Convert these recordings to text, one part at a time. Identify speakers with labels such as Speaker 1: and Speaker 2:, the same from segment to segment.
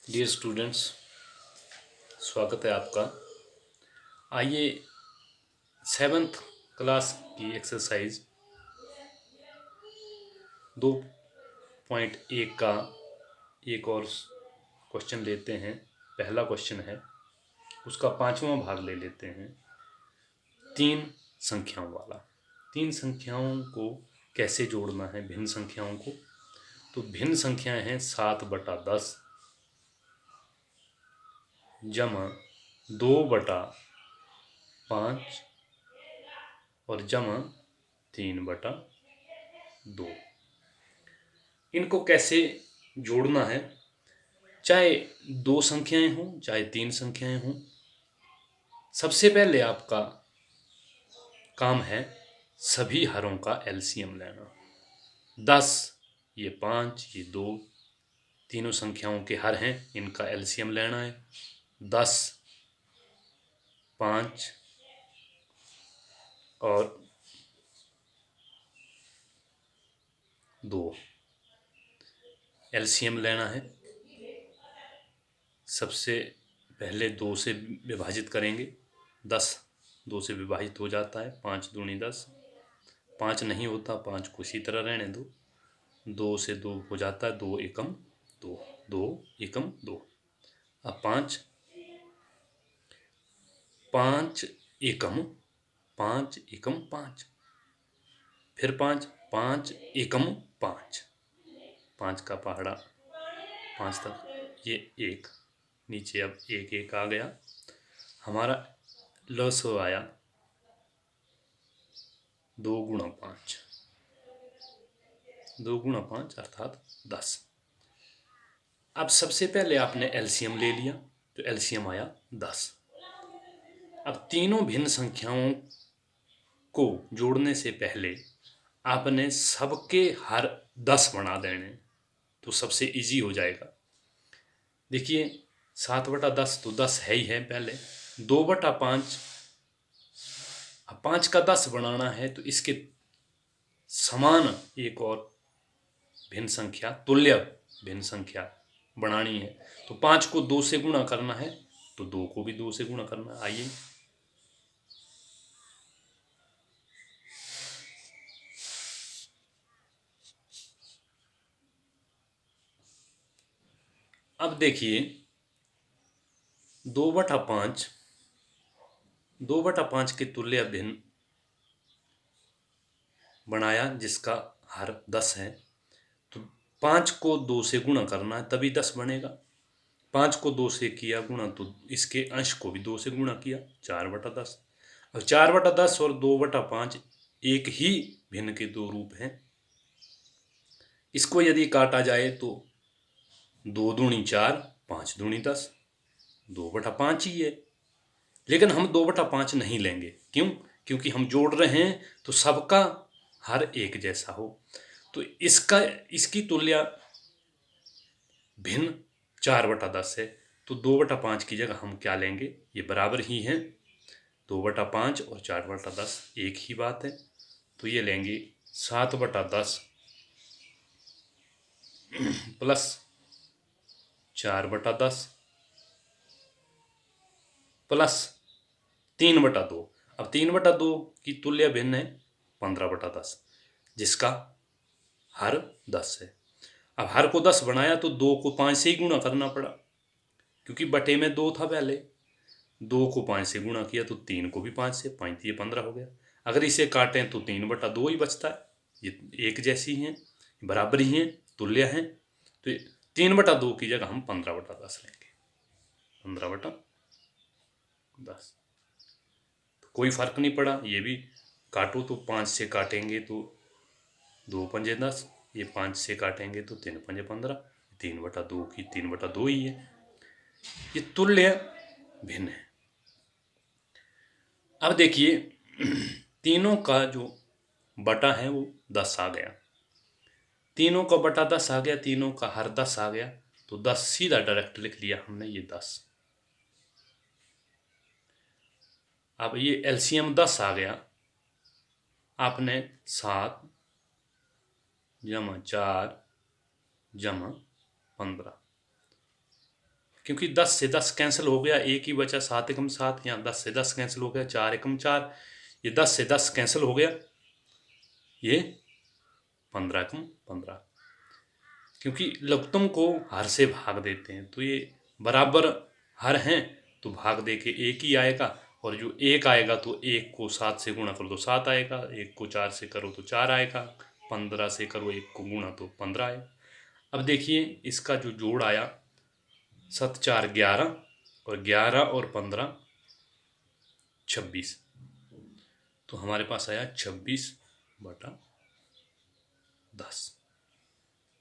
Speaker 1: Dear students, स्वागत है आपका। आइए सेवन्थ क्लास की एक्सरसाइज 2.1 का एक और क्वेश्चन लेते हैं। पहला क्वेश्चन है, उसका पांचवा भाग ले लेते हैं। तीन संख्याओं वाला। तीन संख्याओं को कैसे जोड़ना है, भिन्न संख्याओं को। तो भिन्न संख्याएं हैं 7/10 जमा 2/5 और जमा 3/2। इनको कैसे जोड़ना है, चाहे दो संख्याएं हों चाहे तीन संख्याएं हों। सबसे पहले आपका काम है सभी हरों का एलसीएम लेना। 10, ये 5, ये 2, तीनों संख्याओं के हर हैं, इनका एलसीएम लेना है। 10, 5 और 2 एलसीएम लेना है। सबसे पहले 2 से विभाजित करेंगे। 10 2 से विभाजित हो जाता है, 5 दूनी 10। 5 नहीं होता, 5 को इसी तरह रहने दो। 2 से 2 हो जाता है, 2 एकम 2, 2 एकम 2। अब 5 5 एकम 5 एकम 5, फिर 5 5 एकम 5, 5 का पहाड़ा 5 तक, ये 1 नीचे। अब 1 1 आ गया, हमारा लसो आया 2 गुणा 5, 2 गुणा 5 अर्थात 10। अब सबसे पहले आपने एलसीएम ले लिया, तो एलसीएम आया 10। अब तीनों भिन्न संख्याओं को जोड़ने से पहले आपने सबके हर 10 बना देने, तो सबसे इजी हो जाएगा। देखिए 7/10 तो 10 है ही है। पहले 2/5, अब 5 का 10 बनाना है तो इसके समान एक और भिन्न संख्या, तुल्य भिन्न संख्या बनानी है। तो 5 को 2 से गुणा करना है, तो 2 को भी 2 से गुणा करना है। आइए अब देखिए 2/5, 2/5 के तुल्य भिन्न बनाया जिसका हर 10 है। तो 5 को 2 से गुणा करना है तभी 10 बनेगा। 5 को 2 से किया गुणा तो इसके अंश को भी 2 से गुणा किया, 4/10। अब 4/10 और 2/5 एक ही भिन्न के दो रूप हैं। इसको यदि काटा जाए तो 2 दूनी 4, 5 दूनी 10, 2/5 ही है। लेकिन हम 2/5 नहीं लेंगे, क्यों? क्योंकि हम जोड़ रहे हैं तो सबका हर एक जैसा हो। तो इसकी तुल्य भिन्न 4/10 है। तो 2/5 की जगह हम क्या लेंगे, ये बराबर ही हैं। 2/5 और 4/10 एक ही बात है। तो ये लेंगे 7/10 प्लस 4/10 प्लस 3/2। अब 3/2 की तुल्य भिन्न है 15/10, जिसका हर 10 है। अब हर को 10 बनाया तो 2 को 5 से ही गुणा करना पड़ा, क्योंकि बटे में 2 था पहले। 2 को 5 से गुणा किया तो 3 को भी 5 से, 5 ये 15 हो गया। अगर इसे काटें तो 3/2 ही बचता है। ये एक जैसी हैं, बराबर ही हैं, तुल्य हैं। तो 3/2 की जगह हम 15/10 लेंगे। 15/10, तो कोई फर्क नहीं पड़ा। ये भी काटो तो 5 से काटेंगे तो 2 पंजे 10, ये 5 से काटेंगे तो 3 पंजे 15। 3/2 की 3/2 ही है। ये तुल्य भिन्न है। अब देखिए तीनों का जो बटा है वो 10 आ गया। तीनों का बटा 10 आ गया, तीनों का हर 10 आ गया। तो 10 सीधा डायरेक्ट लिख लिया हमने, ये 10। अब ये एलसीएम 10 आ गया। आपने 7 जमा 4 जमा 15, क्योंकि 10 से 10 कैंसिल हो गया, एक ही बचा 7 एकम 7। यहाँ 10 से 10 कैंसिल हो गया, 4 एकम 4। ये 10 से 10 कैंसिल हो गया, ये 15 एकम 15। क्योंकि लघुत्तम को हर से भाग देते हैं, तो ये बराबर हर हैं तो भाग दे के एक ही आएगा। और जो एक आएगा तो एक को 7 से गुणा करो तो 7 आएगा, एक को 4 से करो तो 4 आएगा, 15 से करो एक को गुणा तो 15 आएगा। अब देखिए इसका जो जोड़ आया 7 4 11, और 11 और 15 26। तो हमारे पास आया 26/10।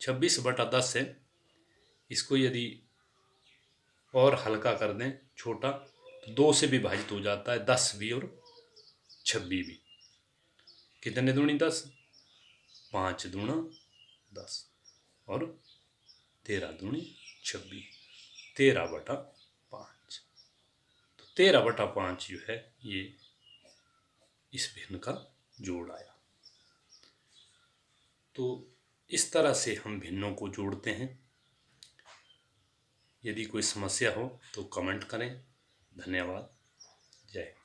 Speaker 1: 26/10 है। इसको यदि और हल्का कर दें, छोटा, तो 2 से विभाजित हो जाता है, 10 भी और 26 भी। कितने दूनी 10, 5 दूना 10 और 13 दूनी 26, 13/5। तो 13/5 जो है ये इस भिन्न का जोड़ आया। तो इस तरह से हम भिन्नों को जोड़ते हैं। यदि कोई समस्या हो तो कमेंट करें। धन्यवाद। जय हिंद।